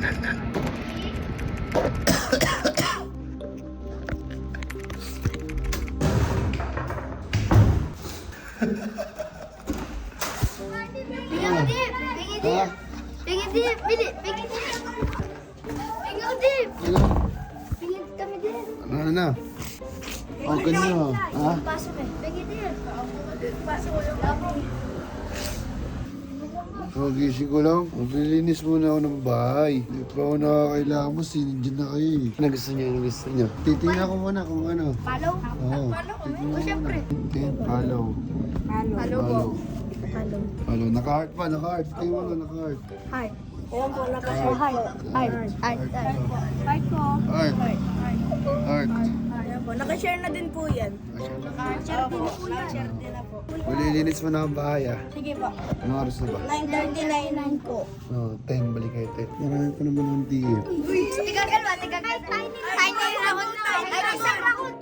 Ano na? Okay nyo. Ha? Pasok eh. Pasok ko lang. Magising ko lang. Maglilinis muna ako ng bahay. Hindi pa ako nakakailangan mo. Sinindyan na kayo eh. Ano gusto niyo? Ano gusto niyo? Titingnan ko muna kung ano. Follow? Oo. Follow kami? O syempre. Tingin, follow. Follow po. Follow. Follow. Naka-heart pa, naka-heart. Tingin mo na, naka-heart. Hi. Ayan po, naka-heart. Heart ko. Heart. Heart. Ayan po, naka-share na din po yan. Naka-share din po yan. Naka-share din na po. Maglilinis mo na ang bahay ah. Sige po. Anong oras na ba? 9:39 po. Oo, 10. Balik kayo 10. Marami pa naman ng tiip. Tigagal ba? Tigagal. Tiny round. Ay, isang round.